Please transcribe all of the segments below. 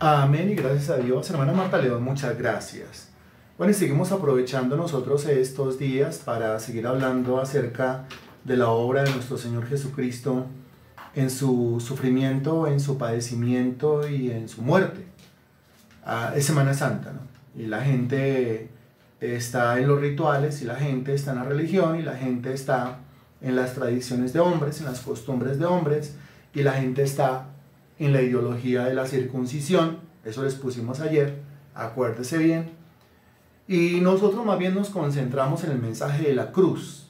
Amén y gracias a Dios. Hermana Marta León, muchas gracias. Bueno, y seguimos aprovechando nosotros estos días para seguir hablando acerca de la obra de nuestro Señor Jesucristo en su sufrimiento, en su padecimiento y en su muerte. Es Semana Santa, ¿no? Y la gente está en los rituales, y la gente está en la religión, y la gente está en las tradiciones de hombres, en las costumbres de hombres, y la gente está en la ideología de la circuncisión. Eso les pusimos ayer, acuérdese bien. Y nosotros más bien nos concentramos en el mensaje de la cruz.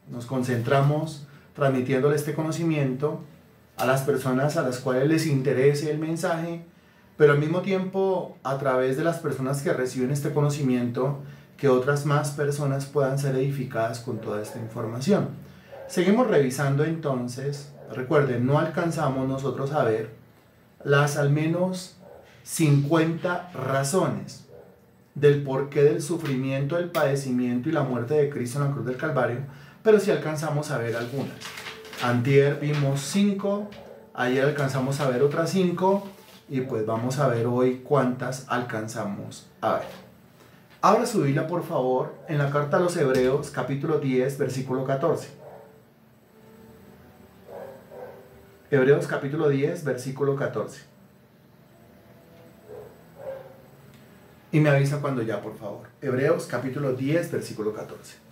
Nos concentramos transmitiéndole este conocimiento a las personas a las cuales les interese el mensaje, pero al mismo tiempo, a través de las personas que reciben este conocimiento, que otras más personas puedan ser edificadas con toda esta información. Seguimos revisando entonces. Recuerden, no alcanzamos nosotros a ver las al menos 50 razones del porqué del sufrimiento, del padecimiento y la muerte de Cristo en la cruz del Calvario, pero sí alcanzamos a ver algunas. Antier vimos 5, ayer alcanzamos a ver otras 5, y pues vamos a ver hoy cuántas alcanzamos a ver. Abra su Biblia, por favor, en la carta a los Hebreos, capítulo 10, versículo 14. Hebreos capítulo 10, versículo 14. Y me avisa cuando ya, por favor. Hebreos capítulo 10, versículo 14.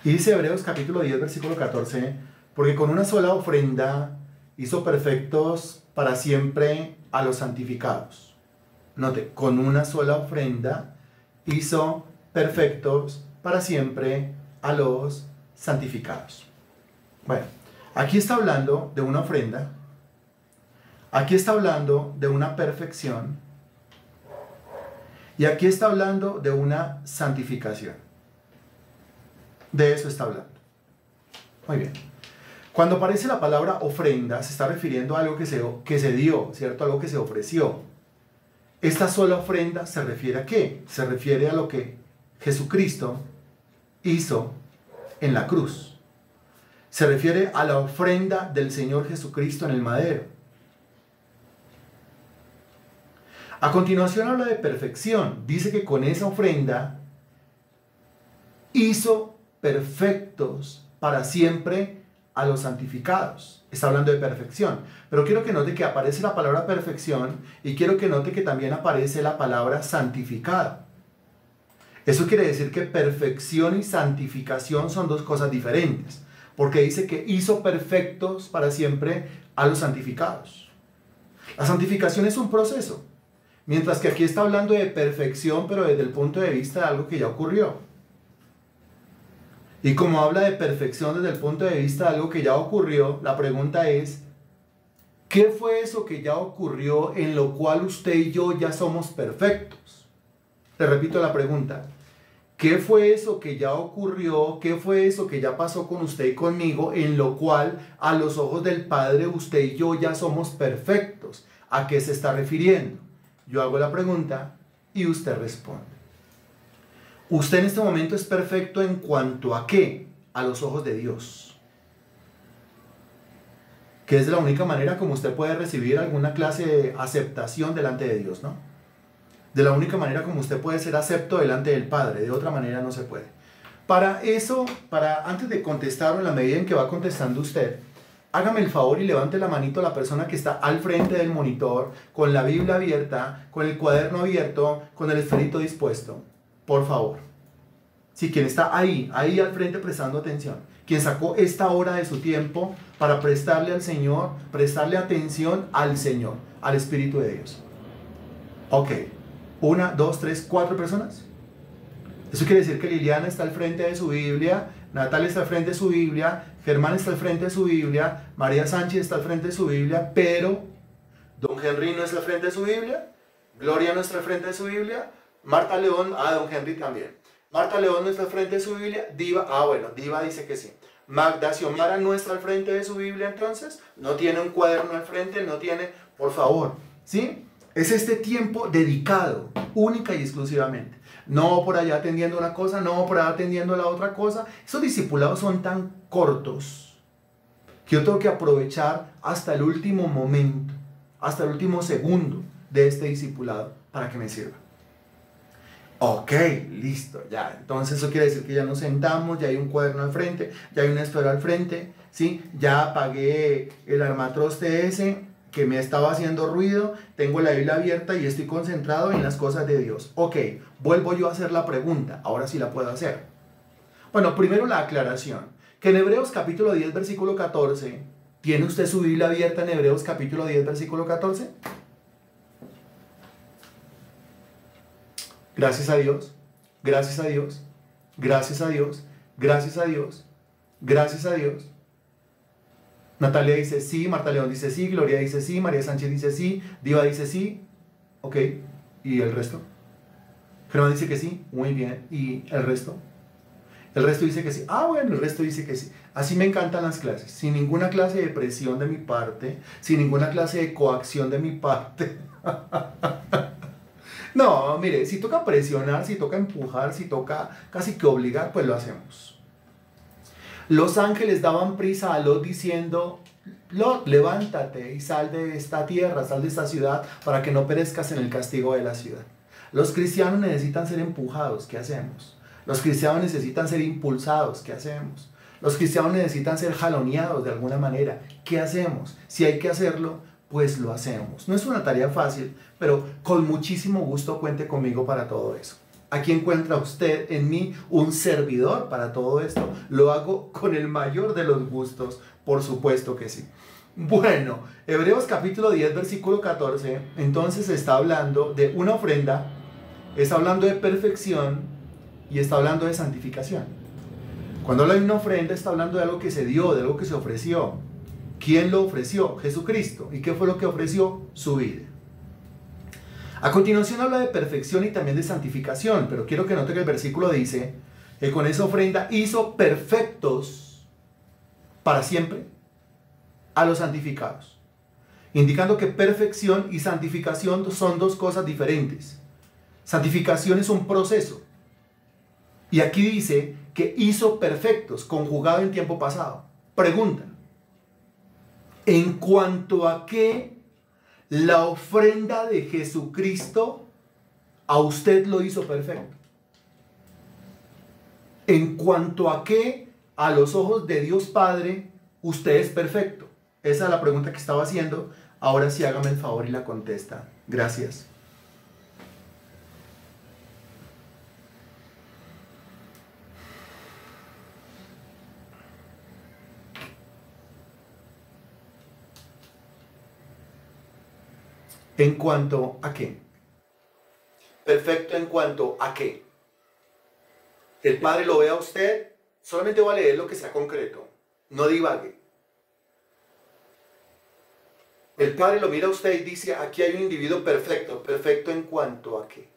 Y dice Hebreos capítulo 10, versículo 14, porque con una sola ofrenda hizo perfectos para siempre a los santificados. Note, con una sola ofrenda hizo perfectos para siempre a los santificados. Bueno, aquí está hablando de una ofrenda, aquí está hablando de una perfección, y aquí está hablando de una santificación. De eso está hablando. Muy bien. Cuando aparece la palabra ofrenda, se está refiriendo a algo que se dio, ¿cierto? Algo que se ofreció. Esta sola ofrenda se refiere a ¿qué? Se refiere a lo que Jesucristo hizo en la cruz. Se refiere a la ofrenda del Señor Jesucristo en el madero. A continuación habla de perfección. Dice que con esa ofrenda hizo perfectos para siempre a los santificados. Está hablando de perfección. Pero quiero que note que aparece la palabra perfección, y quiero que note que también aparece la palabra santificado. Eso quiere decir que perfección y santificación son dos cosas diferentes, porque dice que hizo perfectos para siempre a los santificados. La santificación es un proceso, mientras que aquí está hablando de perfección, pero desde el punto de vista de algo que ya ocurrió. Y como habla de perfección desde el punto de vista de algo que ya ocurrió, la pregunta es, ¿qué fue eso que ya ocurrió en lo cual usted y yo ya somos perfectos? Le repito la pregunta, ¿qué fue eso que ya ocurrió? ¿Qué fue eso que ya pasó con usted y conmigo en lo cual a los ojos del Padre usted y yo ya somos perfectos? ¿A qué se está refiriendo? Yo hago la pregunta y usted responde. Usted en este momento es perfecto en cuanto a ¿qué? A los ojos de Dios. Que es la única manera como usted puede recibir alguna clase de aceptación delante de Dios, ¿no? De la única manera como usted puede ser acepto delante del Padre. De otra manera no se puede. Para eso, antes de contestar, o en la medida en que va contestando usted, hágame el favor y levante la manito a la persona que está al frente del monitor, con la Biblia abierta, con el cuaderno abierto, con el esferito dispuesto. Por favor. Sí, quien está ahí al frente prestando atención. Quien sacó esta hora de su tiempo para prestarle al Señor, prestarle atención al Señor, al Espíritu de Dios. Ok. 1, 2, 3, 4 personas. Eso quiere decir que Liliana está al frente de su Biblia, Natalia está al frente de su Biblia, Germán está al frente de su Biblia, María Sánchez está al frente de su Biblia, pero Don Henry no está al frente de su Biblia, Gloria no está al frente de su Biblia, Marta León, Don Henry también. Marta León no está al frente de su Biblia, Diva, bueno, Diva dice que sí. Magda Xiomara no está al frente de su Biblia entonces, no tiene un cuaderno al frente, no tiene, por favor, ¿sí? Es este tiempo dedicado, única y exclusivamente. No por allá atendiendo una cosa, no por allá atendiendo la otra cosa. Esos discipulados son tan cortos que yo tengo que aprovechar hasta el último momento, hasta el último segundo de este discipulado para que me sirva. Ok, listo, ya. Entonces eso quiere decir que ya nos sentamos, ya hay un cuaderno al frente, ya hay una esfera al frente, ¿sí? Ya apagué el armatroste ese que me estaba haciendo ruido, tengo la Biblia abierta y estoy concentrado en las cosas de Dios. Ok, vuelvo yo a hacer la pregunta, ahora sí la puedo hacer. Bueno, primero la aclaración, que en Hebreos capítulo 10, versículo 14, ¿tiene usted su Biblia abierta en Hebreos capítulo 10, versículo 14? Gracias a Dios, gracias a Dios, gracias a Dios, gracias a Dios, gracias a Dios. Natalia dice sí, Marta León dice sí, Gloria dice sí, María Sánchez dice sí, Diva dice sí, ok, ¿y el resto? Germán dice que sí, muy bien, ¿y el resto? El resto dice que sí, bueno, el resto dice que sí. Así me encantan las clases, sin ninguna clase de presión de mi parte, sin ninguna clase de coacción de mi parte. No, mire, si toca presionar, si toca empujar, si toca casi que obligar, pues lo hacemos. Los ángeles daban prisa a Lot diciendo, Lot, levántate y sal de esta tierra, sal de esta ciudad para que no perezcas en el castigo de la ciudad. Los cristianos necesitan ser empujados, ¿qué hacemos? Los cristianos necesitan ser impulsados, ¿qué hacemos? Los cristianos necesitan ser jaloneados de alguna manera, ¿qué hacemos? Si hay que hacerlo, pues lo hacemos. No es una tarea fácil, pero con muchísimo gusto cuente conmigo para todo eso. Aquí encuentra usted en mí un servidor para todo esto. Lo hago con el mayor de los gustos, por supuesto que sí. Bueno, Hebreos capítulo 10, versículo 14, entonces está hablando de una ofrenda, está hablando de perfección y está hablando de santificación. Cuando habla de una ofrenda está hablando de algo que se dio, de algo que se ofreció. ¿Quién lo ofreció? Jesucristo. ¿Y qué fue lo que ofreció? Su vida. A continuación habla de perfección y también de santificación, pero quiero que note que el versículo dice que con esa ofrenda hizo perfectos para siempre a los santificados, indicando que perfección y santificación son dos cosas diferentes. Santificación es un proceso, y aquí dice que hizo perfectos, conjugado en tiempo pasado. Pregunta, ¿en cuanto a qué la ofrenda de Jesucristo a usted lo hizo perfecto? ¿En cuanto a qué a los ojos de Dios Padre usted es perfecto? Esa es la pregunta que estaba haciendo. Ahora sí hágame el favor y la contesta. Gracias. ¿En cuanto a qué? Perfecto en cuanto a qué. El Padre lo ve a usted, solamente voy a leer lo que sea concreto, no divague. El Padre lo mira a usted y dice, aquí hay un individuo perfecto. ¿Perfecto en cuanto a qué?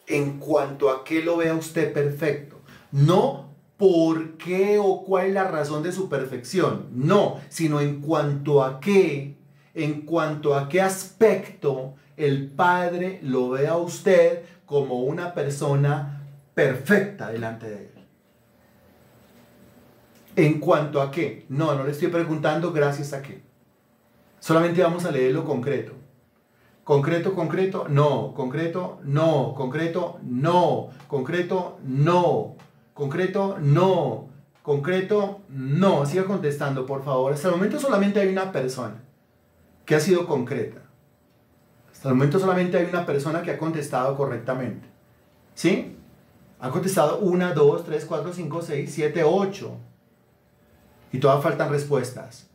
En cuanto a qué lo ve a usted perfecto. No por qué o cuál es la razón de su perfección, no, sino en cuanto a qué. En cuanto a qué aspecto el Padre lo ve a usted como una persona perfecta delante de Él. ¿En cuanto a qué? No, no le estoy preguntando gracias a qué. Solamente vamos a leer lo concreto. Concreto, concreto, no. Concreto, no. Concreto, no. Concreto, no. Concreto, no. Concreto, no. Siga contestando, por favor. Hasta el momento solamente hay una persona que ha sido concreta. Hasta el momento solamente hay una persona que ha contestado correctamente. ¿Sí? Ha contestado 1, 2, 3, 4, 5, 6, 7, 8. Y todas faltan respuestas.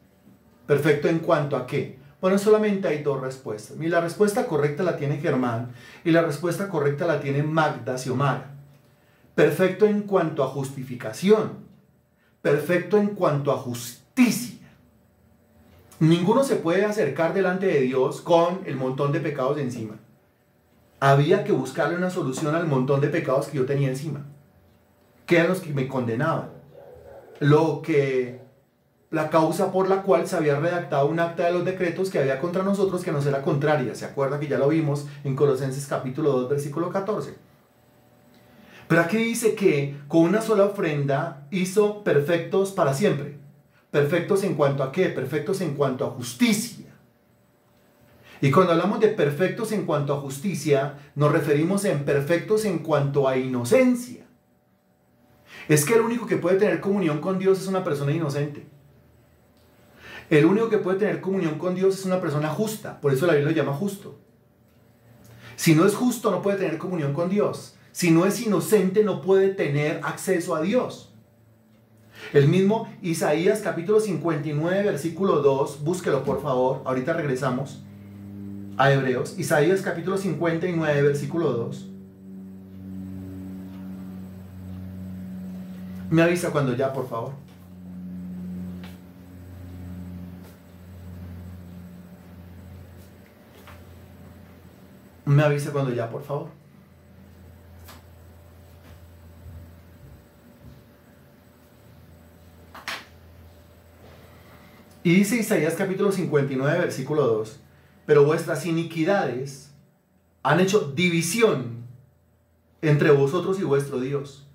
¿Perfecto en cuanto a qué? Bueno, solamente hay dos respuestas. Y la respuesta correcta la tiene Germán y la respuesta correcta la tiene Magda Xiomara. Perfecto en cuanto a justificación. Perfecto en cuanto a justicia. Ninguno se puede acercar delante de Dios con el montón de pecados encima. Había que buscarle una solución al montón de pecados que yo tenía encima, que eran los que me condenaban. la causa por la cual se había redactado un acta de los decretos que había contra nosotros que nos era contraria. ¿Se acuerda que ya lo vimos en Colosenses capítulo 2, versículo 14? Pero aquí dice que con una sola ofrenda hizo perfectos para siempre. ¿Perfectos en cuanto a qué? Perfectos en cuanto a justicia. Y cuando hablamos de perfectos en cuanto a justicia, nos referimos en perfectos en cuanto a inocencia. Es que el único que puede tener comunión con Dios es una persona inocente. El único que puede tener comunión con Dios es una persona justa. Por eso la Biblia lo llama justo. Si no es justo, no puede tener comunión con Dios. Si no es inocente, no puede tener acceso a Dios. El mismo Isaías capítulo 59, versículo 2, búsquelo por favor, ahorita regresamos a Hebreos. Isaías capítulo 59, versículo 2. Me avisa cuando ya, por favor. Me avisa cuando ya, por favor. Y dice Isaías capítulo 59, versículo 2, pero vuestras iniquidades han hecho división entre vosotros y vuestro Dios,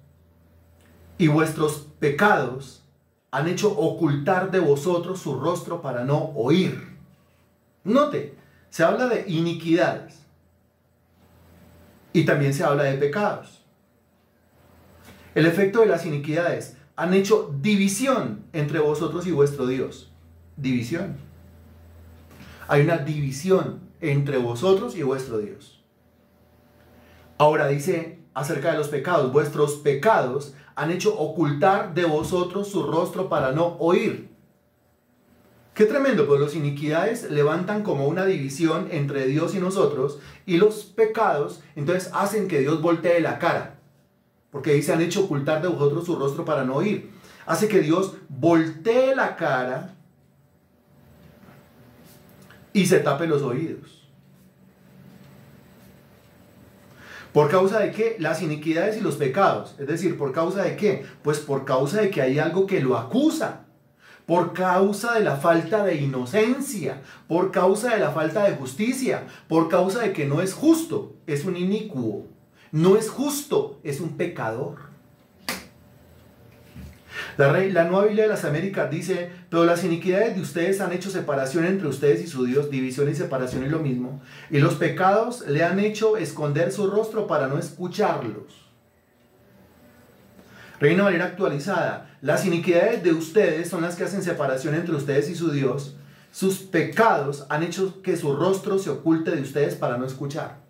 y vuestros pecados han hecho ocultar de vosotros su rostro para no oír. Note, se habla de iniquidades y también se habla de pecados. El efecto de las iniquidades han hecho división entre vosotros y vuestro Dios. División. Hay una división entre vosotros y vuestro Dios. Ahora dice acerca de los pecados, vuestros pecados han hecho ocultar de vosotros su rostro para no oír. Qué tremendo, pues las iniquidades levantan como una división entre Dios y nosotros, y los pecados entonces hacen que Dios voltee la cara, porque dice han hecho ocultar de vosotros su rostro para no oír. Hace que Dios voltee la cara y se tape los oídos. ¿Por causa de qué? Las iniquidades y los pecados. Es decir, ¿por causa de qué? Pues por causa de que hay algo que lo acusa. Por causa de la falta de inocencia. Por causa de la falta de justicia. Por causa de que no es justo, es un inicuo. No es justo, es un pecador. La Nueva Biblia de las Américas dice, pero las iniquidades de ustedes han hecho separación entre ustedes y su Dios, división y separación es lo mismo, y los pecados le han hecho esconder su rostro para no escucharlos. Reina Valera actualizada, las iniquidades de ustedes son las que hacen separación entre ustedes y su Dios, sus pecados han hecho que su rostro se oculte de ustedes para no escuchar.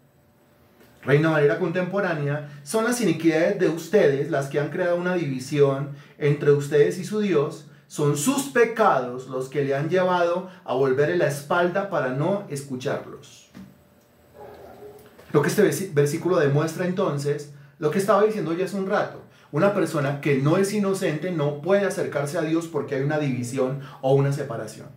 Reina Valera contemporánea, son las iniquidades de ustedes las que han creado una división entre ustedes y su Dios, son sus pecados los que le han llevado a volverle la espalda para no escucharlos. Lo que este versículo demuestra entonces, lo que estaba diciendo ya hace un rato, una persona que no es inocente no puede acercarse a Dios porque hay una división o una separación.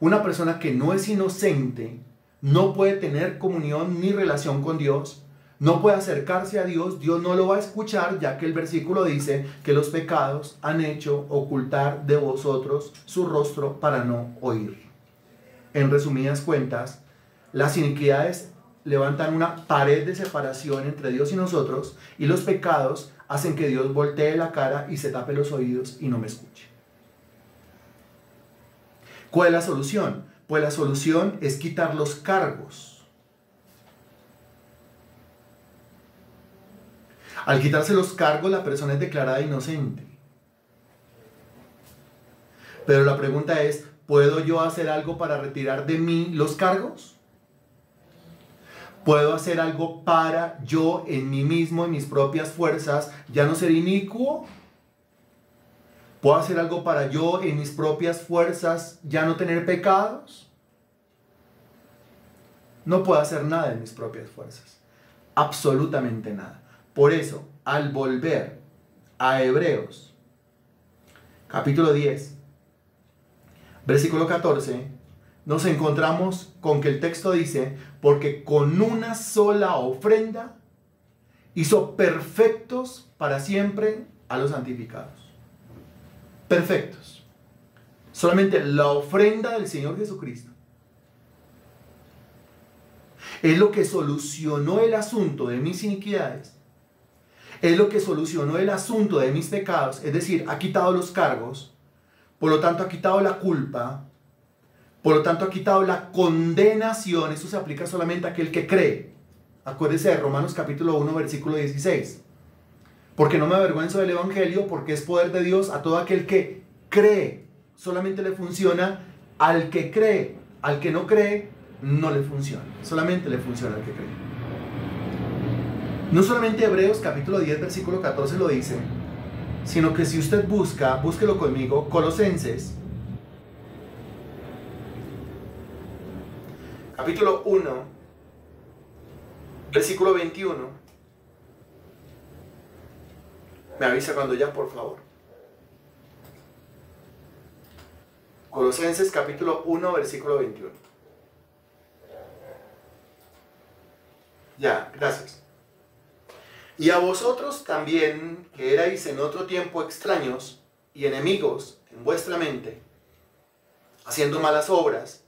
Una persona que no es inocente no puede tener comunión ni relación con Dios. No puede acercarse a Dios, Dios no lo va a escuchar, ya que el versículo dice que los pecados han hecho ocultar de vosotros su rostro para no oír. En resumidas cuentas, las iniquidades levantan una pared de separación entre Dios y nosotros, y los pecados hacen que Dios voltee la cara y se tape los oídos y no me escuche. ¿Cuál es la solución? Pues la solución es quitar los cargos. Al quitarse los cargos, la persona es declarada inocente. Pero la pregunta es, ¿puedo yo hacer algo para retirar de mí los cargos? ¿Puedo hacer algo para yo en mí mismo, en mis propias fuerzas, ya no ser inicuo? ¿Puedo hacer algo para yo en mis propias fuerzas ya no tener pecados? No puedo hacer nada en mis propias fuerzas. Absolutamente nada. Por eso, al volver a Hebreos, capítulo 10, versículo 14, nos encontramos con que el texto dice, porque con una sola ofrenda hizo perfectos para siempre a los santificados. perfectos. Solamente la ofrenda del Señor Jesucristo es lo que solucionó el asunto de mis iniquidades, es lo que solucionó el asunto de mis pecados, es decir, ha quitado los cargos, por lo tanto ha quitado la culpa, por lo tanto ha quitado la condenación. Eso se aplica solamente a aquel que cree. Acuérdese de Romanos capítulo 1, versículo 16. Porque no me avergüenzo del Evangelio, porque es poder de Dios a todo aquel que cree. Solamente le funciona al que cree. Al que no cree, no le funciona. Solamente le funciona al que cree. No solamente Hebreos capítulo 10, versículo 14 lo dice, sino que si usted busca, búsquelo conmigo, Colosenses capítulo 1, versículo 21. Me avisa cuando ya, por favor. Colosenses capítulo 1, versículo 21. Ya, gracias. Y a vosotros también, que erais en otro tiempo extraños y enemigos en vuestra mente, haciendo malas obras,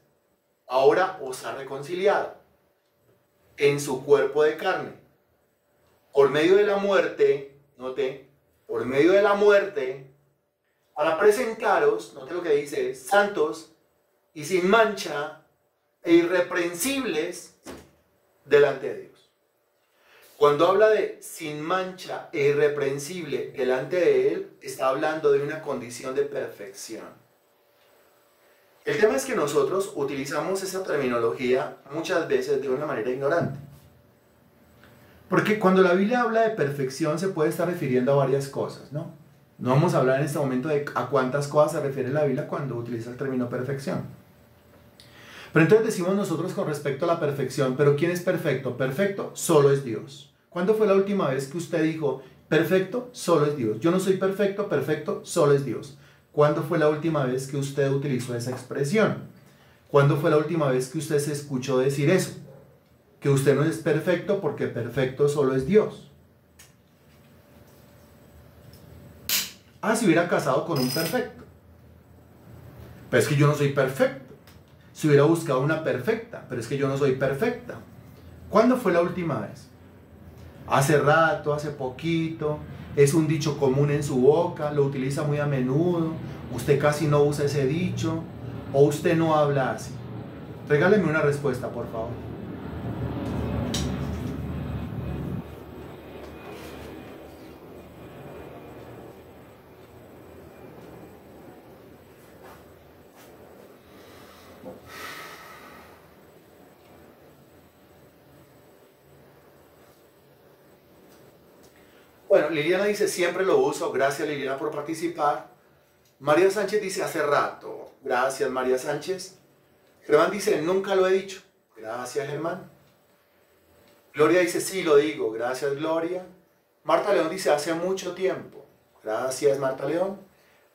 ahora os ha reconciliado en su cuerpo de carne, por medio de la muerte, note, por medio de la muerte, para presentaros, note lo que dice, santos y sin mancha e irreprensibles delante de Dios. Cuando habla de sin mancha e irreprensible delante de Él, está hablando de una condición de perfección. El tema es que nosotros utilizamos esa terminología muchas veces de una manera ignorante. Porque cuando la Biblia habla de perfección se puede estar refiriendo a varias cosas, ¿no? No vamos a hablar en este momento de a cuántas cosas se refiere la Biblia cuando utiliza el término perfección. Pero entonces decimos nosotros con respecto a la perfección, ¿pero quién es perfecto? Perfecto, solo es Dios. ¿Cuándo fue la última vez que usted dijo, perfecto, solo es Dios? Yo no soy perfecto, perfecto, solo es Dios. ¿Cuándo fue la última vez que usted utilizó esa expresión? ¿Cuándo fue la última vez que usted se escuchó decir eso? Que usted no es perfecto porque perfecto solo es Dios. Ah, si hubiera casado con un perfecto. Pero es que yo no soy perfecto. Si hubiera buscado una perfecta, pero es que yo no soy perfecta. ¿Cuándo fue la última vez? Hace rato, hace poquito, es un dicho común en su boca, lo utiliza muy a menudo, usted casi no usa ese dicho, o usted no habla así. Regáleme una respuesta, por favor. Bueno, Liliana dice, siempre lo uso. Gracias, Liliana, por participar. María Sánchez dice, hace rato. Gracias, María Sánchez. Germán dice, nunca lo he dicho. Gracias, Germán. Gloria dice, sí, lo digo. Gracias, Gloria. Marta León dice, hace mucho tiempo. Gracias, Marta León.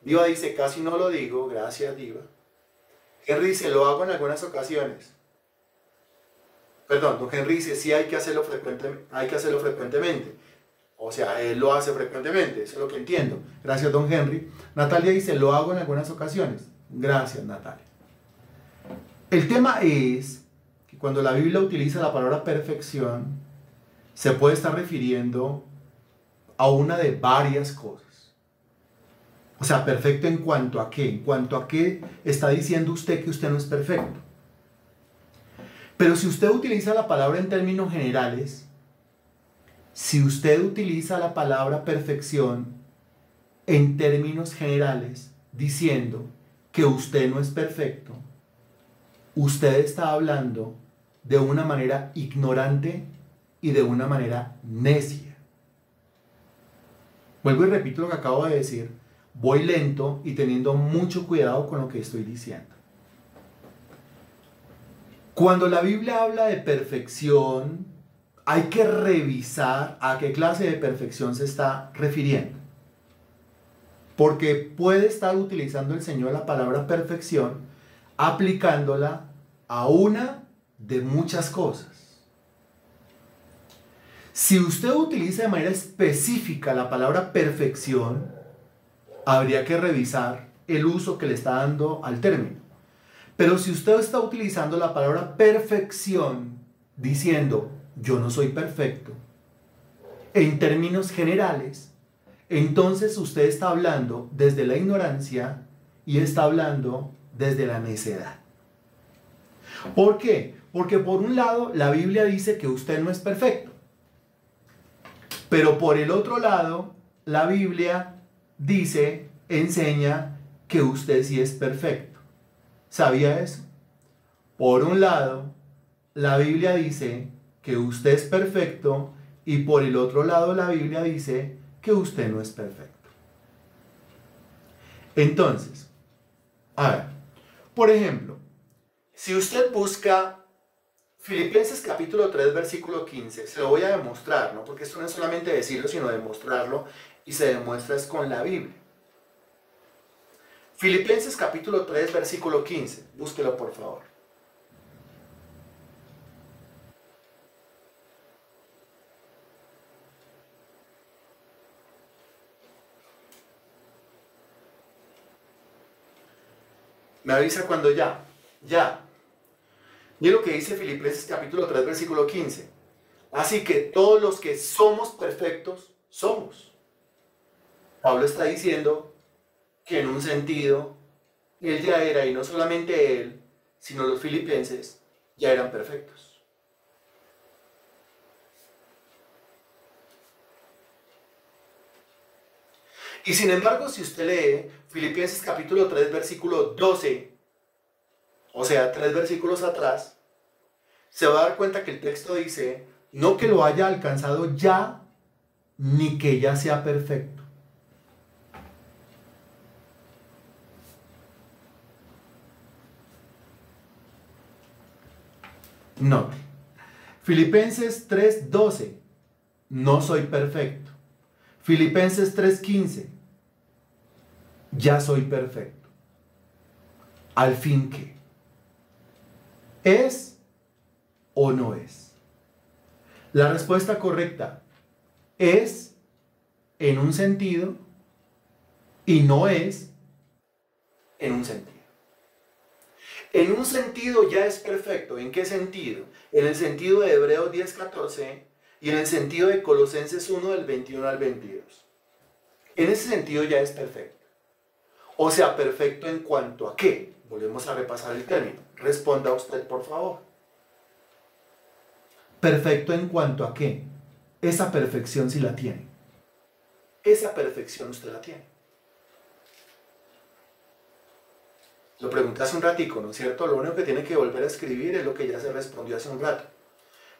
Diva dice, casi no lo digo. Gracias, Diva. Henry dice, lo hago en algunas ocasiones. Perdón, don Henry dice, sí, hay que hacerlo frecuentemente. O sea, él lo hace frecuentemente, eso es lo que entiendo. Gracias, don Henry. Natalia dice, lo hago en algunas ocasiones. Gracias, Natalia. El tema es que cuando la Biblia utiliza la palabra perfección, se puede estar refiriendo a una de varias cosas. O sea, perfecto en cuanto a qué. En cuanto a qué está diciendo usted que usted no es perfecto. Pero si usted utiliza la palabra en términos generales, si usted utiliza la palabra perfección en términos generales, diciendo que usted no es perfecto, usted está hablando de una manera ignorante y de una manera necia. Vuelvo y repito lo que acabo de decir. Voy lento y teniendo mucho cuidado con lo que estoy diciendo. Cuando la Biblia habla de perfección, hay que revisar a qué clase de perfección se está refiriendo. Porque puede estar utilizando el Señor la palabra perfección, aplicándola a una de muchas cosas. Si usted utiliza de manera específica la palabra perfección, habría que revisar el uso que le está dando al término. Pero si usted está utilizando la palabra perfección diciendo yo no soy perfecto, en términos generales, entonces usted está hablando desde la ignorancia y está hablando desde la necedad. ¿Por qué? Porque por un lado la Biblia dice que usted no es perfecto, pero por el otro lado la Biblia dice, enseña que usted sí es perfecto. ¿Sabía eso? Por un lado la Biblia dice que usted es perfecto y por el otro lado la Biblia dice que usted no es perfecto. Entonces, a ver, por ejemplo, si usted busca Filipenses capítulo 3, versículo 15, se lo voy a demostrar, ¿no? Porque esto no es solamente decirlo, sino demostrarlo, y se demuestra es con la Biblia. Filipenses capítulo 3, versículo 15, búsquelo por favor. Me avisa cuando ya. Mira lo que dice Filipenses capítulo 3, versículo 15. Así que todos los que somos perfectos, somos. Pablo está diciendo que en un sentido, él ya era, y no solamente él, sino los filipenses, ya eran perfectos. Y sin embargo, si usted lee Filipenses capítulo 3, versículo 12, o sea, 3 versículos atrás, se va a dar cuenta que el texto dice, no que lo haya alcanzado ya, ni que ya sea perfecto. Note, Filipenses 3:12, no soy perfecto. Filipenses 3:15, ya soy perfecto. Al fin, ¿qué? ¿Es o no es? La respuesta correcta es en un sentido y no es en un sentido. En un sentido ya es perfecto. ¿En qué sentido? En el sentido de Hebreos 10:14 y en el sentido de Colosenses 1 del 21 al 22. En ese sentido ya es perfecto. O sea, perfecto en cuanto a qué. Volvemos a repasar el término. Responda usted, por favor. Perfecto en cuanto a qué. Esa perfección sí la tiene. Esa perfección usted la tiene. Lo pregunté hace un ratico, ¿no es cierto? Lo único que tiene que volver a escribir es lo que ya se respondió hace un rato.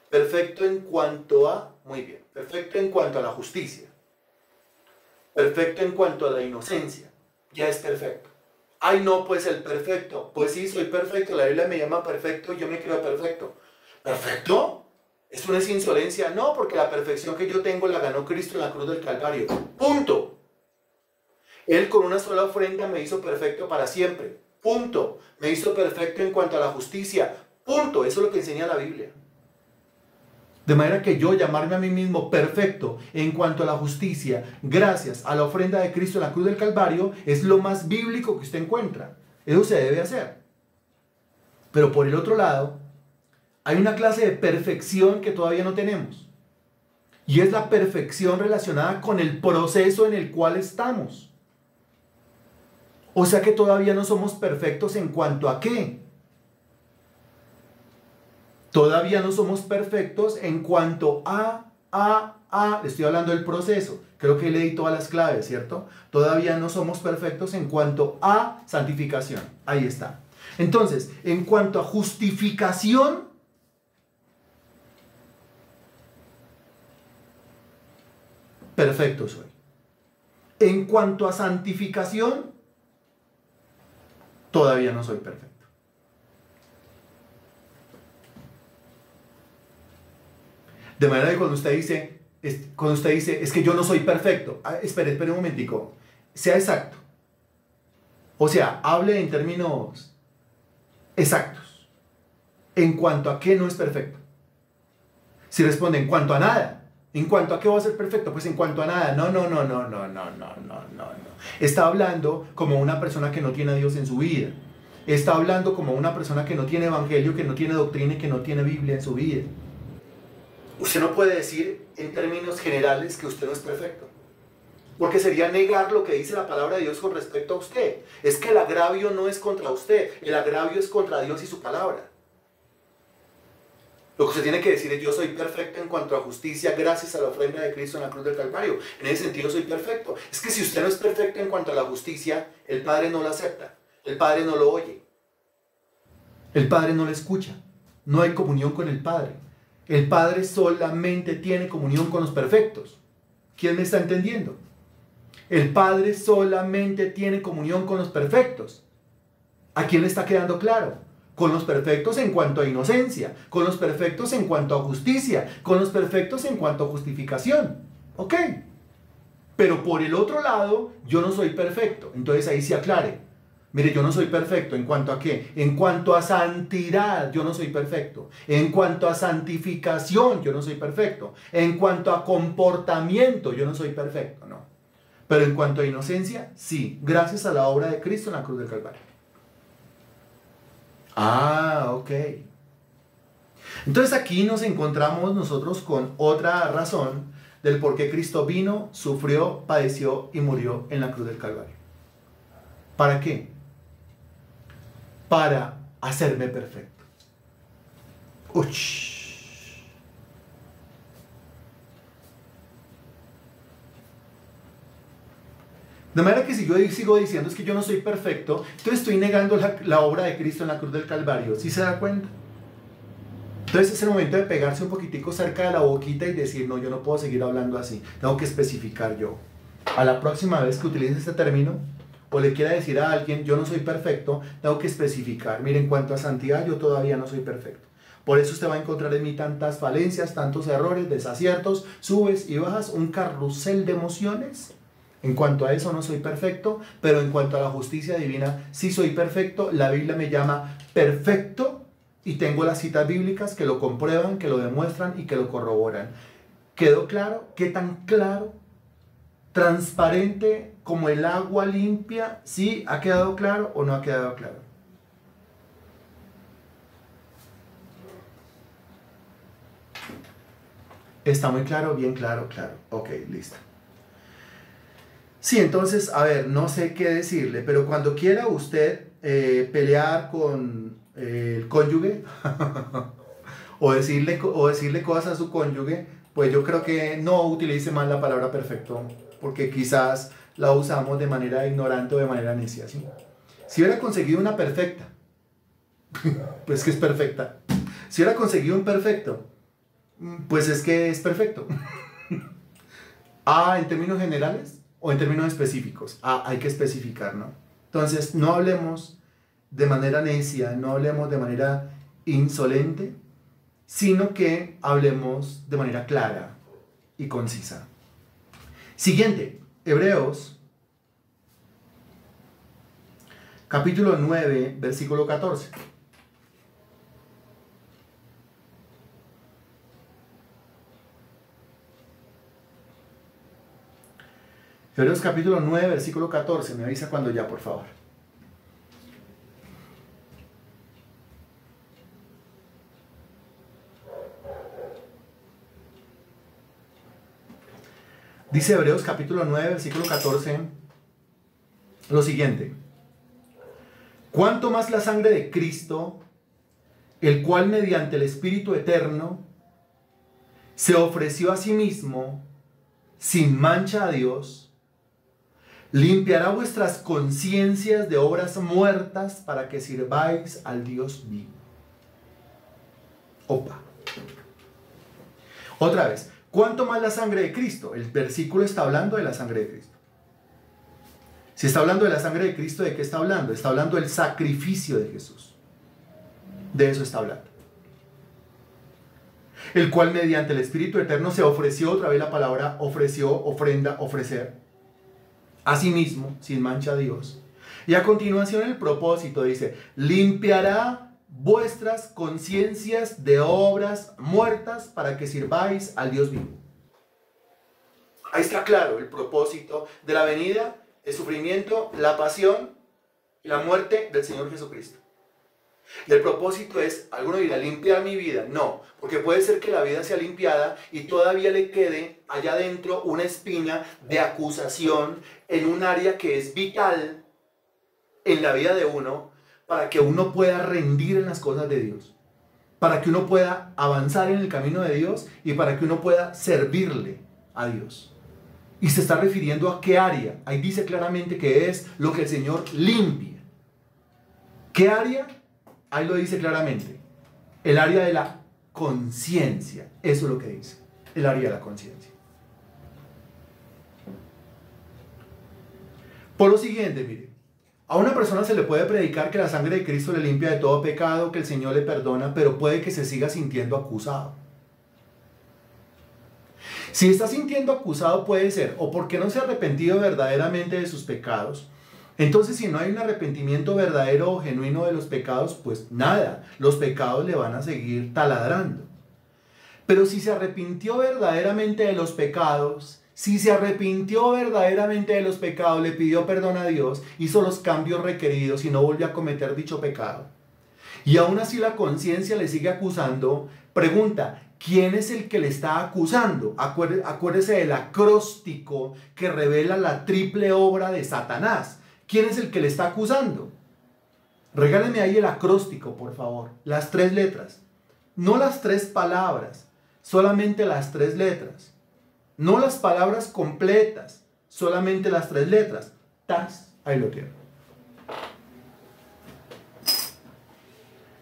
Perfecto en cuanto a, muy bien, perfecto en cuanto a la justicia. Perfecto en cuanto a la inocencia. Ya es perfecto. Ay, no, pues el perfecto. Pues sí, soy perfecto. La Biblia me llama perfecto y yo me creo perfecto. ¿Perfecto? ¿Eso no es insolencia? No, porque la perfección que yo tengo la ganó Cristo en la cruz del Calvario. Punto. Él con una sola ofrenda me hizo perfecto para siempre. Punto. Me hizo perfecto en cuanto a la justicia. Punto. Eso es lo que enseña la Biblia. De manera que yo llamarme a mí mismo perfecto en cuanto a la justicia, gracias a la ofrenda de Cristo en la cruz del Calvario, es lo más bíblico que usted encuentra. Eso se debe hacer. Pero por el otro lado, hay una clase de perfección que todavía no tenemos. Y es la perfección relacionada con el proceso en el cual estamos. O sea que todavía no somos perfectos en cuanto a qué. Todavía no somos perfectos en cuanto le estoy hablando del proceso. Creo que leí todas las claves, ¿cierto? Todavía no somos perfectos en cuanto a santificación. Ahí está. Entonces, en cuanto a justificación, perfecto soy. En cuanto a santificación, todavía no soy perfecto. De manera que cuando usted dice, es que yo no soy perfecto, espere un momentico, sea exacto. O sea, hable en términos exactos. En cuanto a qué no es perfecto. Si responde en cuanto a nada, ¿En cuanto a qué va a ser perfecto? Pues en cuanto a nada. No, no, no, no, no, no, no, no, no, no. Está hablando como una persona que no tiene a Dios en su vida. Está hablando como una persona que no tiene evangelio, que no tiene doctrina y que no tiene Biblia en su vida. Usted no puede decir en términos generales que usted no es perfecto, porque sería negar lo que dice la palabra de Dios con respecto a usted. Es que el agravio no es contra usted, el agravio es contra Dios y su palabra. Lo que usted tiene que decir es: yo soy perfecto en cuanto a justicia gracias a la ofrenda de Cristo en la cruz del Calvario. En ese sentido soy perfecto. Es que si usted no es perfecto en cuanto a la justicia, el Padre no lo acepta, el Padre no lo oye, el Padre no lo escucha, no hay comunión con el Padre. El Padre solamente tiene comunión con los perfectos. ¿Quién me está entendiendo? El Padre solamente tiene comunión con los perfectos. ¿A quién le está quedando claro? Con los perfectos en cuanto a inocencia, con los perfectos en cuanto a justicia, con los perfectos en cuanto a justificación. ¿Ok? Pero por el otro lado, yo no soy perfecto. Entonces ahí se aclare. Mire, yo no soy perfecto. ¿En cuanto a qué? En cuanto a santidad, yo no soy perfecto. En cuanto a santificación, yo no soy perfecto. En cuanto a comportamiento, yo no soy perfecto, no. Pero en cuanto a inocencia, sí, gracias a la obra de Cristo en la cruz del Calvario. Ah, ok. Entonces aquí nos encontramos nosotros con otra razón del por qué Cristo vino, sufrió, padeció y murió en la cruz del Calvario. ¿Para qué? Para hacerme perfecto. Uch. De manera que si yo sigo diciendo es que yo no soy perfecto, entonces estoy negando la obra de Cristo en la cruz del Calvario. ¿Sí se da cuenta? Entonces es el momento de pegarse un poquitico cerca de la boquita y decir: no, yo no puedo seguir hablando así, tengo que especificar yo. A la próxima vez que utilice este término o le quiera decir a alguien: yo no soy perfecto, tengo que especificar. Mire, en cuanto a santidad, yo todavía no soy perfecto. Por eso usted va a encontrar en mí tantas falencias, tantos errores, desaciertos, subes y bajas, un carrusel de emociones. En cuanto a eso no soy perfecto, pero en cuanto a la justicia divina sí soy perfecto. La Biblia me llama perfecto y tengo las citas bíblicas que lo comprueban, que lo demuestran y que lo corroboran. ¿Quedó claro? ¿Qué tan claro? ¿Transparente como el agua limpia? ¿Sí? ¿Ha quedado claro o no ha quedado claro? ¿Está muy claro? Bien claro, claro. Ok, listo. Sí, entonces, a ver, no sé qué decirle, pero cuando quiera usted pelear con el cónyuge o decirle cosas a su cónyuge, pues yo creo que no utilice más la palabra perfecto, porque quizás la usamos de manera ignorante o de manera necia, ¿sí? Si hubiera conseguido una perfecta, pues que es perfecta. Si hubiera conseguido un perfecto, pues es que es perfecto. Ah, en términos generales o en términos específicos. Ah, hay que especificar, ¿no? Entonces, no hablemos de manera necia, no hablemos de manera insolente, sino que hablemos de manera clara y concisa. Siguiente, Hebreos, capítulo 9, versículo 14. Hebreos capítulo 9, versículo 14. Me avisa cuando ya, por favor. Dice Hebreos capítulo 9, versículo 14, lo siguiente: cuánto más la sangre de Cristo, el cual mediante el Espíritu Eterno se ofreció a sí mismo sin mancha a Dios, limpiará vuestras conciencias de obras muertas para que sirváis al Dios vivo. Opa. Otra vez, ¿cuánto más la sangre de Cristo? El versículo está hablando de la sangre de Cristo. Si está hablando de la sangre de Cristo, ¿de qué está hablando? Está hablando del sacrificio de Jesús. De eso está hablando. El cual mediante el Espíritu Eterno se ofreció, otra vez la palabra ofreció, ofrenda, ofrecer, a sí mismo, sin mancha a Dios. Y a continuación el propósito dice: limpiará vuestras conciencias de obras muertas para que sirváis al Dios vivo. Ahí está claro el propósito de la venida, el sufrimiento, la pasión y la muerte del Señor Jesucristo. Y el propósito es, alguno dirá, limpiar mi vida. No, porque puede ser que la vida sea limpiada y todavía le quede allá adentro una espina de acusación en un área que es vital en la vida de uno para que uno pueda rendir en las cosas de Dios, para que uno pueda avanzar en el camino de Dios y para que uno pueda servirle a Dios. Y se está refiriendo a qué área. Ahí dice claramente que es lo que el Señor limpia. ¿Qué área? Ahí lo dice claramente. El área de la conciencia. Eso es lo que dice. El área de la conciencia. Por lo siguiente, mire. A una persona se le puede predicar que la sangre de Cristo le limpia de todo pecado, que el Señor le perdona, pero puede que se siga sintiendo acusado. Si está sintiendo acusado puede ser o porque no se ha arrepentido verdaderamente de sus pecados. Entonces, si no hay un arrepentimiento verdadero o genuino de los pecados, pues nada, los pecados le van a seguir taladrando. Pero si se arrepintió verdaderamente de los pecados, le pidió perdón a Dios, hizo los cambios requeridos y no volvió a cometer dicho pecado, y aún así la conciencia le sigue acusando, pregunta, ¿quién es el que le está acusando? Acuérdese del acróstico que revela la triple obra de Satanás. ¿Quién es el que le está acusando? Regálenme ahí el acróstico, por favor. Las 3 letras. No las 3 palabras, solamente las 3 letras. No las palabras completas, solamente las 3 letras. Tas, ahí lo tienen.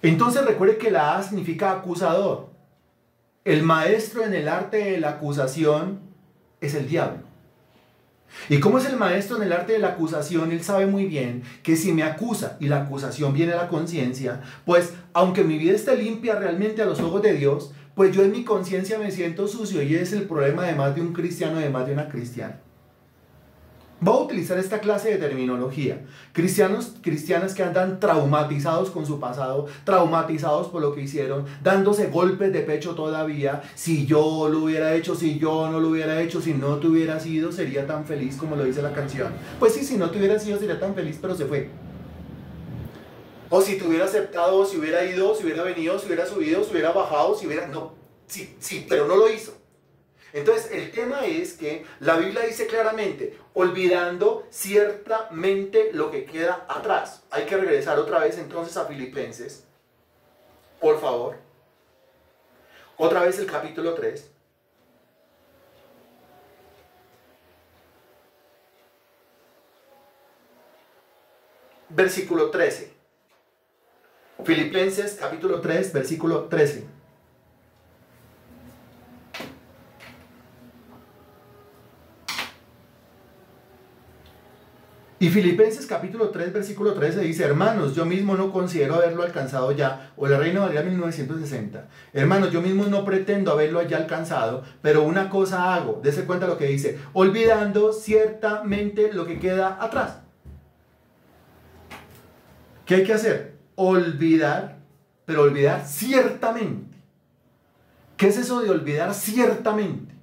Entonces recuerde que la A significa acusador. El maestro en el arte de la acusación es el diablo. ¿Y cómo es el maestro en el arte de la acusación? Él sabe muy bien que si me acusa y la acusación viene a la conciencia, pues aunque mi vida esté limpia realmente a los ojos de Dios, pues yo en mi conciencia me siento sucio y ese es el problema de más de un cristiano, de más de una cristiana. Voy a utilizar esta clase de terminología. Cristianas que andan traumatizados con su pasado, traumatizados por lo que hicieron, dándose golpes de pecho todavía. Si yo lo hubiera hecho, si yo no lo hubiera hecho, si no te hubiera sido, sería tan feliz como lo dice la canción. Pues sí, si no te hubiera sido, sería tan feliz, pero se fue. O si te hubiera aceptado, si hubiera ido, si hubiera venido, si hubiera subido, si hubiera bajado, si hubiera... No, sí, pero no lo hizo. Entonces, el tema es que la Biblia dice claramente, olvidando ciertamente lo que queda atrás. Hay que regresar otra vez entonces a Filipenses, por favor. Otra vez el capítulo 3. Versículo 13. Filipenses capítulo 3, versículo 13. Y Filipenses capítulo 3, versículo 13 dice, hermanos, yo mismo no considero haberlo alcanzado ya, o la Reina Valera 1960, hermanos, yo mismo no pretendo haberlo ya alcanzado, pero una cosa hago, dése cuenta lo que dice, olvidando ciertamente lo que queda atrás. ¿Qué hay que hacer? Olvidar, pero olvidar ciertamente. ¿Qué es eso de olvidar ciertamente?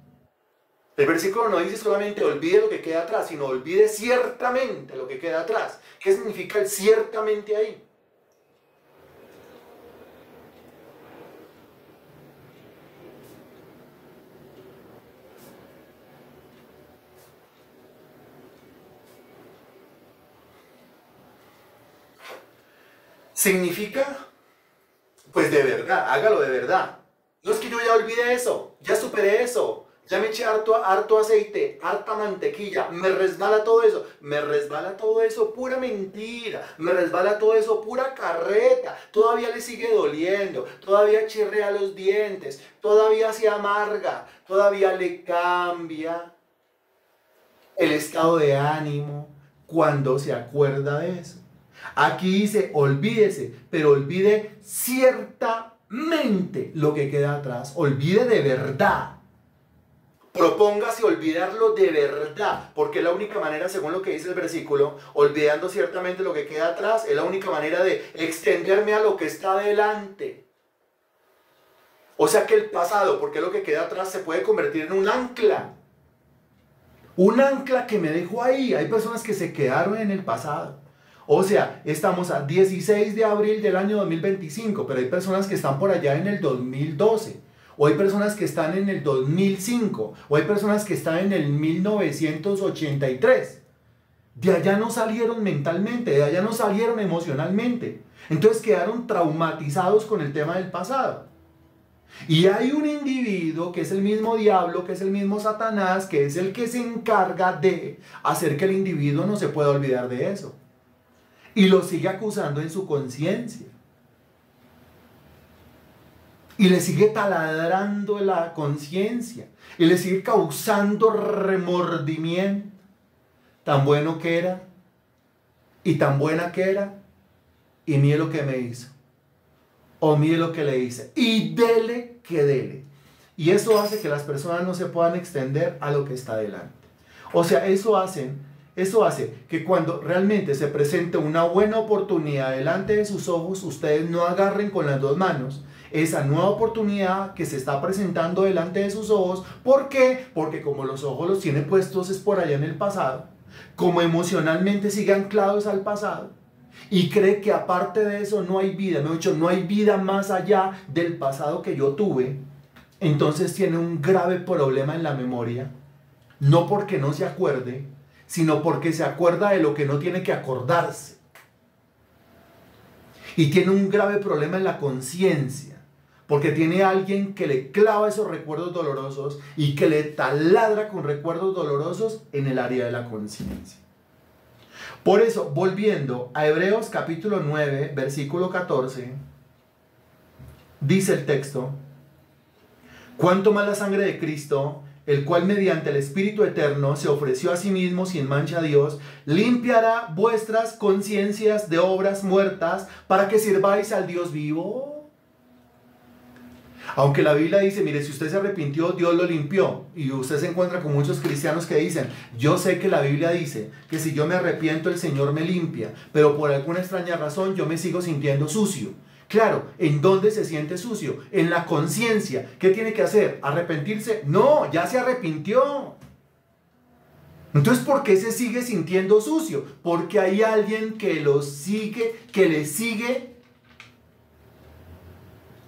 El versículo no dice solamente olvide lo que queda atrás, sino olvide ciertamente lo que queda atrás. ¿Qué significa el ciertamente ahí? Significa, pues de verdad, hágalo de verdad. No es que yo ya olvide eso, ya superé eso. Ya me eché harto aceite, harta mantequilla, me resbala todo eso, pura mentira, me resbala todo eso, pura carreta, todavía le sigue doliendo, todavía chirrea los dientes, todavía se amarga, todavía le cambia el estado de ánimo cuando se acuerda de eso. Aquí dice, olvídese, pero olvide ciertamente lo que queda atrás, olvide de verdad. Propóngase olvidarlo de verdad, porque es la única manera, según lo que dice el versículo, olvidando ciertamente lo que queda atrás, es la única manera de extenderme a lo que está delante. O sea que el pasado, porque lo que queda atrás se puede convertir en un ancla. Un ancla que me dejó ahí. Hay personas que se quedaron en el pasado. O sea, estamos a 16 de abril del año 2025, pero hay personas que están por allá en el 2012. O hay personas que están en el 2005. O hay personas que están en el 1983. De allá no salieron mentalmente, de allá no salieron emocionalmente. Entonces quedaron traumatizados con el tema del pasado. Y hay un individuo que es el mismo diablo, que es el mismo Satanás, que es el que se encarga de hacer que el individuo no se pueda olvidar de eso. Y lo sigue acusando en su conciencia. Y le sigue taladrando la conciencia. Y le sigue causando remordimiento. Tan bueno que era. Y tan buena que era. Y mire lo que me hizo. O mire lo que le hice. Y dele que dele. Y eso hace que las personas no se puedan extender a lo que está delante. O sea, eso hace que cuando realmente se presente una buena oportunidad delante de sus ojos, ustedes no agarren con las dos manos esa nueva oportunidad que se está presentando delante de sus ojos. ¿Por qué? Porque como los ojos los tiene puestos es por allá en el pasado, como emocionalmente sigue anclados al pasado, y cree que aparte de eso no hay vida, me he dicho, no hay vida más allá del pasado que yo tuve, entonces tiene un grave problema en la memoria, no porque no se acuerde, sino porque se acuerda de lo que no tiene que acordarse. Y tiene un grave problema en la conciencia, porque tiene alguien que le clava esos recuerdos dolorosos y que le taladra con recuerdos dolorosos en el área de la conciencia. Por eso, volviendo a Hebreos capítulo 9, versículo 14, dice el texto: cuánto más la sangre de Cristo, el cual mediante el Espíritu Eterno se ofreció a sí mismo sin mancha a Dios, limpiará vuestras conciencias de obras muertas para que sirváis al Dios vivo. Aunque la Biblia dice, mire, si usted se arrepintió, Dios lo limpió. Y usted se encuentra con muchos cristianos que dicen, yo sé que la Biblia dice que si yo me arrepiento, el Señor me limpia, pero por alguna extraña razón yo me sigo sintiendo sucio. Claro, ¿en dónde se siente sucio? En la conciencia. ¿Qué tiene que hacer? ¿Arrepentirse? No, ya se arrepintió. Entonces, ¿por qué se sigue sintiendo sucio? Porque hay alguien que lo sigue, que le sigue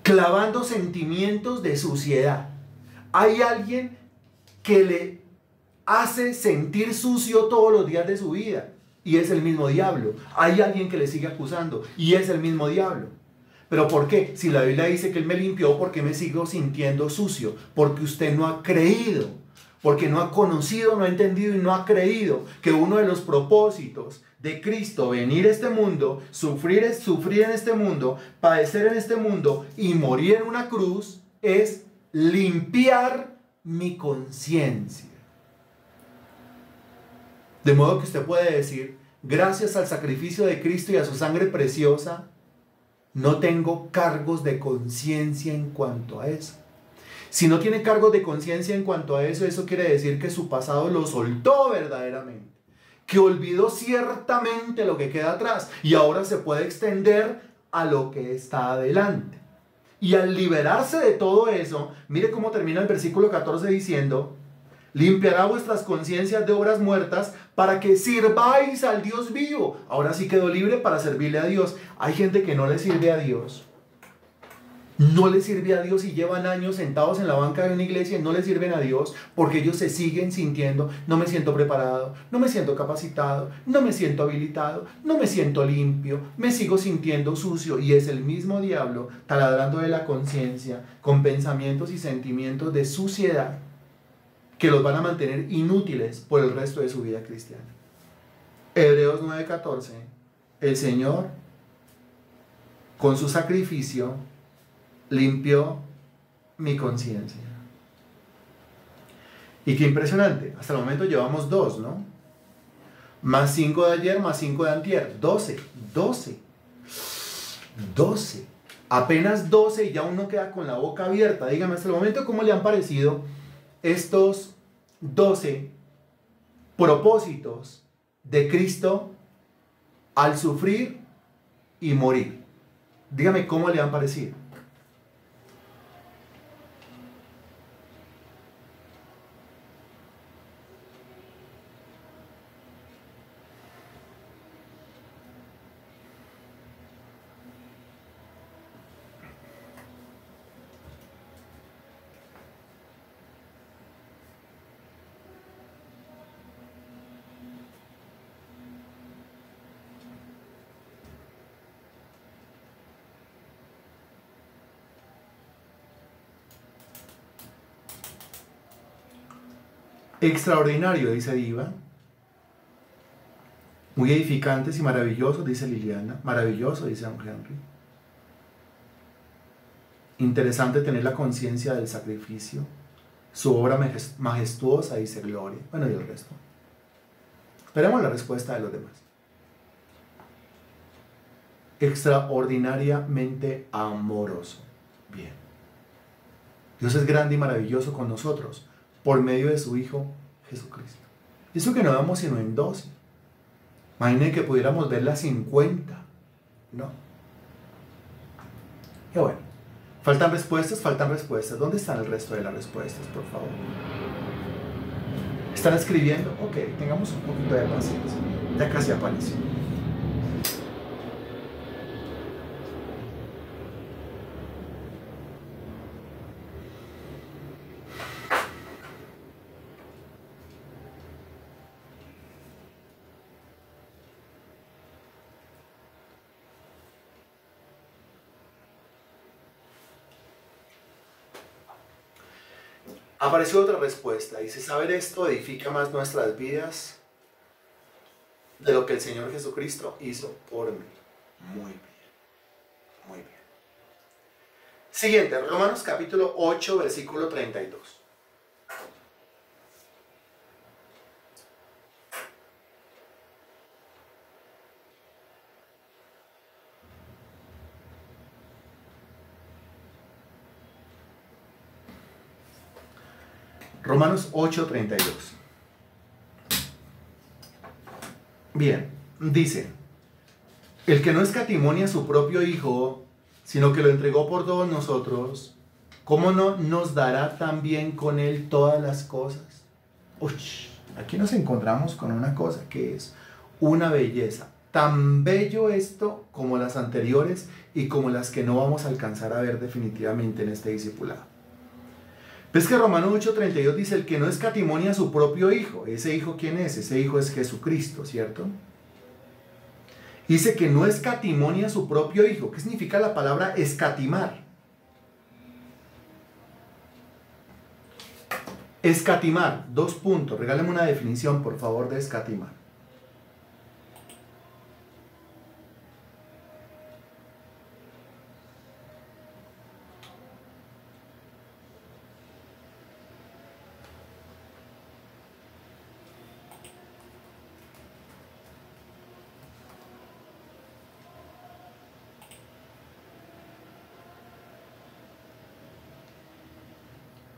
clavando sentimientos de suciedad. Hay alguien que le hace sentir sucio todos los días de su vida. Y es el mismo diablo. Hay alguien que le sigue acusando. Y es el mismo diablo. ¿Pero por qué? Si la Biblia dice que Él me limpió, ¿por qué me sigo sintiendo sucio? Porque usted no ha creído. Porque no ha conocido, no ha entendido y no ha creído que uno de los propósitos de Cristo, venir a este mundo, sufrir en este mundo, padecer en este mundo y morir en una cruz, es limpiar mi conciencia. De modo que usted puede decir, gracias al sacrificio de Cristo y a su sangre preciosa, no tengo cargos de conciencia en cuanto a eso. Si no tiene cargos de conciencia en cuanto a eso, eso quiere decir que su pasado lo soltó verdaderamente, que olvidó ciertamente lo que queda atrás y ahora se puede extender a lo que está adelante. Y al liberarse de todo eso, mire cómo termina el versículo 14 diciendo, limpiará vuestras conciencias de obras muertas para que sirváis al Dios vivo. Ahora sí quedó libre para servirle a Dios. Hay gente que no le sirve a Dios. No le sirve a Dios y llevan años sentados en la banca de una iglesia y no le sirven a Dios porque ellos se siguen sintiendo, no me siento preparado, no me siento capacitado, no me siento habilitado, no me siento limpio, me sigo sintiendo sucio. Y es el mismo diablo taladrando de la conciencia con pensamientos y sentimientos de suciedad que los van a mantener inútiles por el resto de su vida cristiana. Hebreos 9:14, el Señor con su sacrificio limpió mi conciencia. Y qué impresionante, hasta el momento llevamos 2, ¿no? Más 5 de ayer, más 5 de antier, 12, apenas 12 y ya uno queda con la boca abierta. Dígame hasta el momento cómo le han parecido estos 12 propósitos de Cristo al sufrir y morir. Dígame cómo le han parecido. Extraordinario, dice Diva. Muy edificantes y maravillosos, dice Liliana. Maravilloso, dice don Henry. Interesante tener la conciencia del sacrificio. Su obra majestuosa, dice Gloria. Bueno, y el resto. Esperemos la respuesta de los demás. Extraordinariamente amoroso. Bien. Dios es grande y maravilloso con nosotros por medio de su Hijo Jesucristo. Eso que no vemos sino en 12. Imaginen que pudiéramos verla 50. ¿No? Y bueno. ¿Faltan respuestas? Faltan respuestas. ¿Dónde están el resto de las respuestas, por favor? ¿Están escribiendo? Ok, tengamos un poquito de paciencia. Ya casi apareció. Apareció otra respuesta. Dice, saber esto edifica más nuestras vidas de lo que el Señor Jesucristo hizo por mí. Muy bien. Muy bien. Siguiente, Romanos capítulo 8, versículo 32. Romanos 8, 32. Bien, dice, el que no escatimó a su propio Hijo, sino que lo entregó por todos nosotros, ¿cómo no nos dará también con él todas las cosas? Uy, aquí nos encontramos con una cosa que es una belleza. Tan bello esto como las anteriores y como las que no vamos a alcanzar a ver definitivamente en este discipulado. ¿Ves que Romanos 8:32 dice, el que no escatimó a su propio Hijo? ¿Ese Hijo quién es? Ese Hijo es Jesucristo, ¿cierto? Dice que no escatimó a su propio Hijo. ¿Qué significa la palabra escatimar? Escatimar, 2 puntos. Regálame una definición, por favor, de escatimar.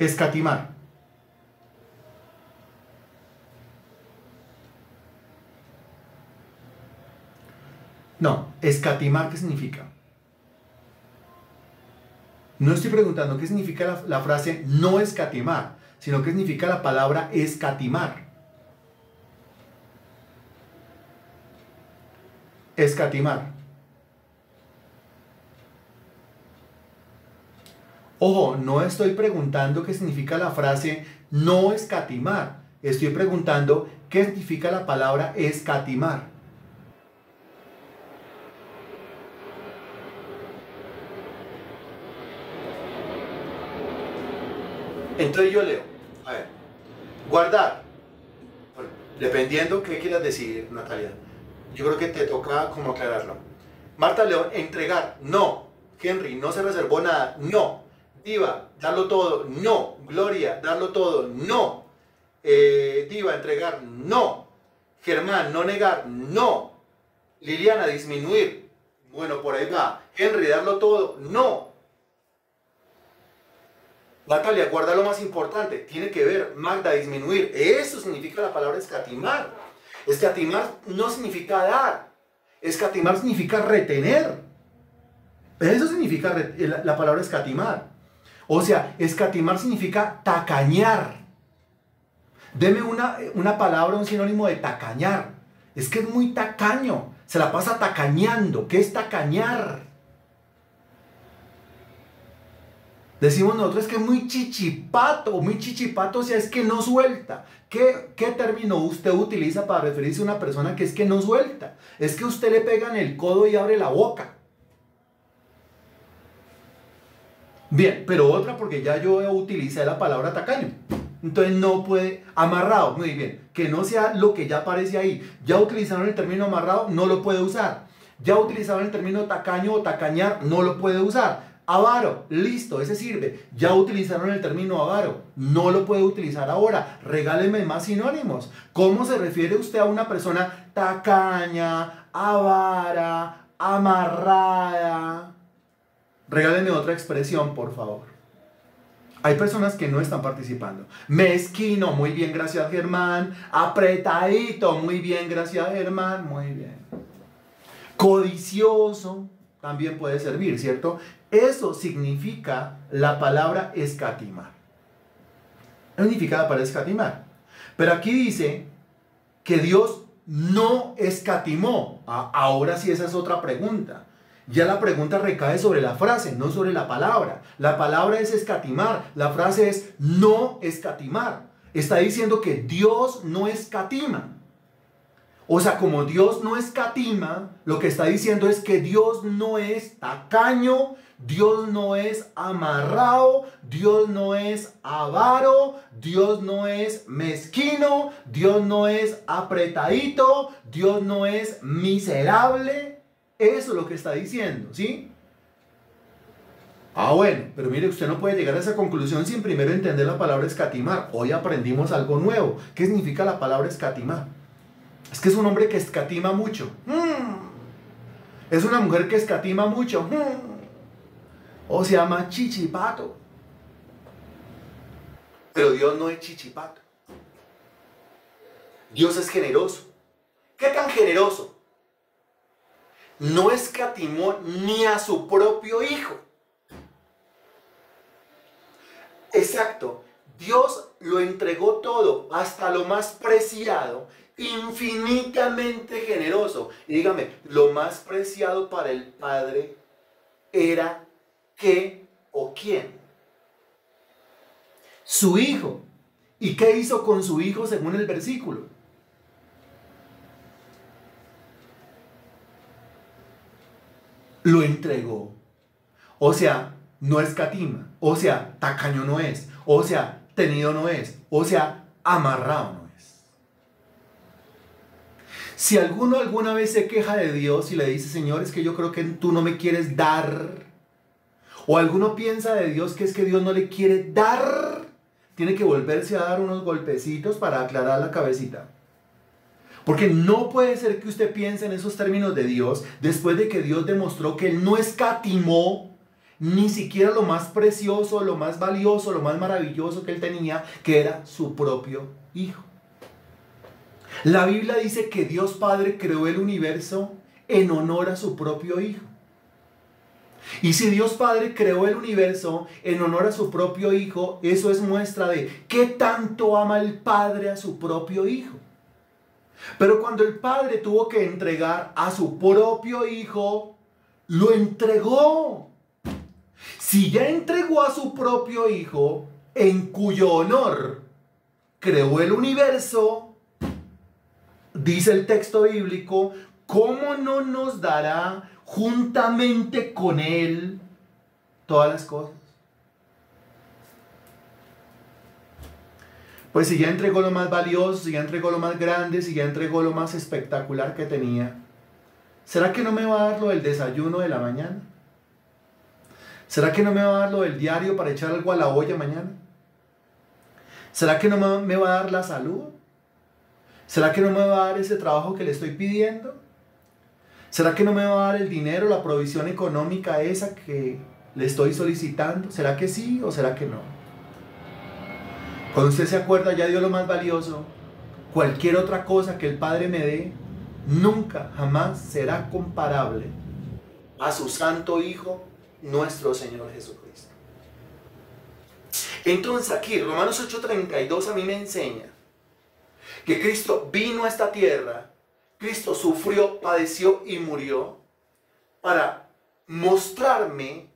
Escatimar. No, escatimar, ¿qué significa? No estoy preguntando qué significa la frase no escatimar, sino qué significa la palabra escatimar. Escatimar. Ojo, no estoy preguntando qué significa la frase no escatimar. Estoy preguntando qué significa la palabra escatimar. Entonces yo leo. A ver. Guardar. Bueno, dependiendo qué quieras decir, Natalia. Yo creo que te toca como aclararlo. Marta León, entregar. No. Henry, no se reservó nada. No. Diva, darlo todo, no. Gloria, darlo todo, no. Diva, entregar, no. Germán, no negar, no. Liliana, disminuir. Bueno, por ahí va. Henry, darlo todo, no. Natalia, guarda lo más importante. Tiene que ver, Magda, disminuir. Eso significa la palabra escatimar. Escatimar no significa dar. Escatimar significa retener. Eso significa la palabra escatimar. O sea, escatimar significa tacañar. Deme una palabra, un sinónimo de tacañar. Es que es muy tacaño. Se la pasa tacañando. ¿Qué es tacañar? Decimos nosotros que es muy chichipato. O sea, es que no suelta. ¿Qué término usted utiliza para referirse a una persona que es que no suelta? Es que usted le pega en el codo y abre la boca. Bien, pero otra porque ya yo utilicé la palabra tacaño. Entonces no puede, amarrado, muy bien, que no sea lo que ya aparece ahí. Ya utilizaron el término amarrado, no lo puede usar. Ya utilizaron el término tacaño o tacañar, no lo puede usar. Avaro, listo, ese sirve. Ya utilizaron el término avaro, no lo puede utilizar ahora. Regáleme más sinónimos. ¿Cómo se refiere usted a una persona tacaña, avara, amarrada? Regáleme otra expresión, por favor. Hay personas que no están participando. Mezquino, muy bien, gracias Germán. Apretadito, muy bien, gracias Germán. Muy bien. Codicioso, también puede servir, ¿cierto? Eso significa la palabra escatimar. Eso significa la palabra escatimar. Pero aquí dice que Dios no escatimó. Ahora sí, esa es otra pregunta. Ya la pregunta recae sobre la frase, no sobre la palabra. La palabra es escatimar, la frase es no escatimar. Está diciendo que Dios no escatima. O sea, como Dios no escatima, lo que está diciendo es que Dios no es tacaño, Dios no es amarrado, Dios no es avaro, Dios no es mezquino, Dios no es apretadito, Dios no es miserable. Eso es lo que está diciendo, ¿sí? Bueno, pero mire, usted no puede llegar a esa conclusión sin primero entender la palabra escatimar. Hoy aprendimos algo nuevo. ¿Qué significa la palabra escatimar? Es que es un hombre que escatima mucho. Es una mujer que escatima mucho. O se llama chichipato. Pero Dios no es chichipato. Dios es generoso. ¿Qué tan generoso? No escatimó ni a su propio hijo. Exacto. Dios lo entregó todo, hasta lo más preciado, infinitamente generoso. Y dígame, lo más preciado para el Padre era ¿qué o quién? Su hijo. ¿Y qué hizo con su hijo según el versículo? Lo entregó. O sea, no escatima. O sea, tacaño no es. O sea, tenido no es. O sea, amarrado no es. Si alguno alguna vez se queja de Dios y le dice, Señor, es que yo creo que tú no me quieres dar. O alguno piensa de Dios que es que Dios no le quiere dar, tiene que volverse a dar unos golpecitos para aclarar la cabecita. Porque no puede ser que usted piense en esos términos de Dios después de que Dios demostró que Él no escatimó ni siquiera lo más precioso, lo más valioso, lo más maravilloso que Él tenía, que era su propio Hijo. La Biblia dice que Dios Padre creó el universo en honor a su propio Hijo. Y si Dios Padre creó el universo en honor a su propio Hijo, eso es muestra de qué tanto ama el Padre a su propio Hijo. Pero cuando el Padre tuvo que entregar a su propio Hijo, lo entregó. Si ya entregó a su propio Hijo, en cuyo honor creó el universo, dice el texto bíblico, ¿cómo no nos dará juntamente con Él todas las cosas? Pues si ya entregó lo más valioso, si ya entregó lo más grande, si ya entregó lo más espectacular que tenía, ¿será que no me va a dar lo del desayuno de la mañana? ¿Será que no me va a dar lo del diario para echar algo a la olla mañana? ¿Será que no me va a dar la salud? ¿Será que no me va a dar ese trabajo que le estoy pidiendo? ¿Será que no me va a dar el dinero, la provisión económica esa que le estoy solicitando? ¿Será que sí o será que no? Cuando usted se acuerda, ya dio lo más valioso. Cualquier otra cosa que el Padre me dé, nunca, jamás será comparable a su Santo Hijo, nuestro Señor Jesucristo. Entonces aquí, Romanos 8:32 a mí me enseña que Cristo vino a esta tierra, Cristo sufrió, padeció y murió para mostrarme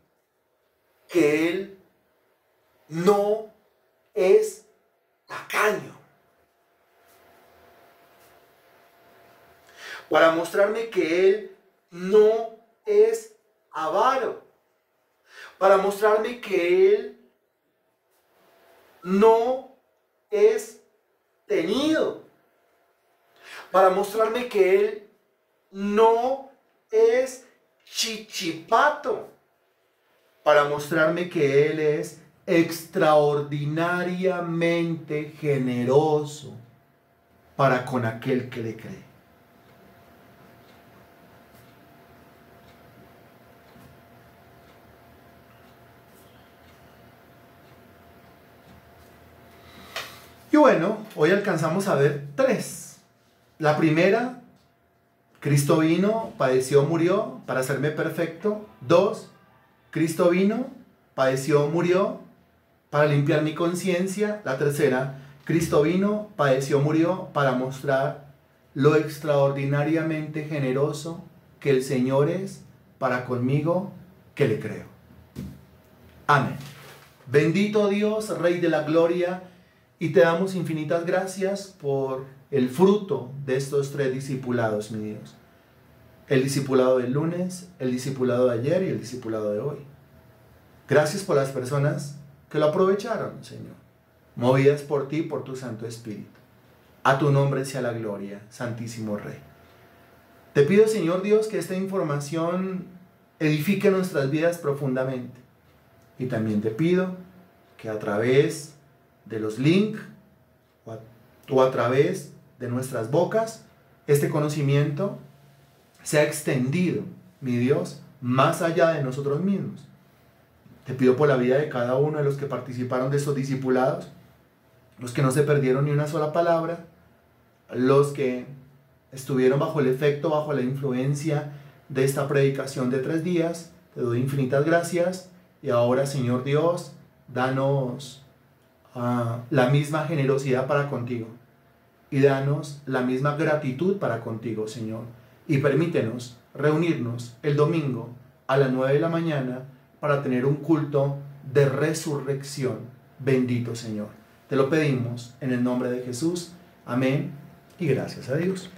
que Él no es tacaño. Para mostrarme que Él no es avaro. Para mostrarme que Él no es tenido, para mostrarme que Él no es chichipato, para mostrarme que Él es extraordinariamente generoso para con aquel que le cree. Y bueno, hoy alcanzamos a ver tres. La primera, Cristo vino, padeció, murió para hacerme perfecto. 2, Cristo vino, padeció, murió para limpiar mi conciencia. La tercera, Cristo vino, padeció, murió para mostrar lo extraordinariamente generoso que el Señor es para conmigo que le creo. Amén. Bendito Dios, Rey de la Gloria, y te damos infinitas gracias por el fruto de estos 3 discipulados, mi Dios. El discipulado del lunes, el discipulado de ayer y el discipulado de hoy. Gracias por las personas que lo aprovecharon, Señor, movidas por ti, por tu Santo Espíritu. A tu nombre sea la gloria, Santísimo Rey. Te pido, Señor Dios, que esta información edifique nuestras vidas profundamente. Y también te pido que a través de los links o a través de nuestras bocas, este conocimiento sea extendido, mi Dios, más allá de nosotros mismos. Te pido por la vida de cada uno de los que participaron de estos discipulados, los que no se perdieron ni una sola palabra, los que estuvieron bajo el efecto, bajo la influencia de esta predicación de 3 días. Te doy infinitas gracias. Y ahora, Señor Dios, danos la misma generosidad para contigo. Y danos la misma gratitud para contigo, Señor. Y permítenos reunirnos el domingo a las 9 de la mañana para tener un culto de resurrección. Bendito Señor. Te lo pedimos en el nombre de Jesús. Amén. Y gracias a Dios.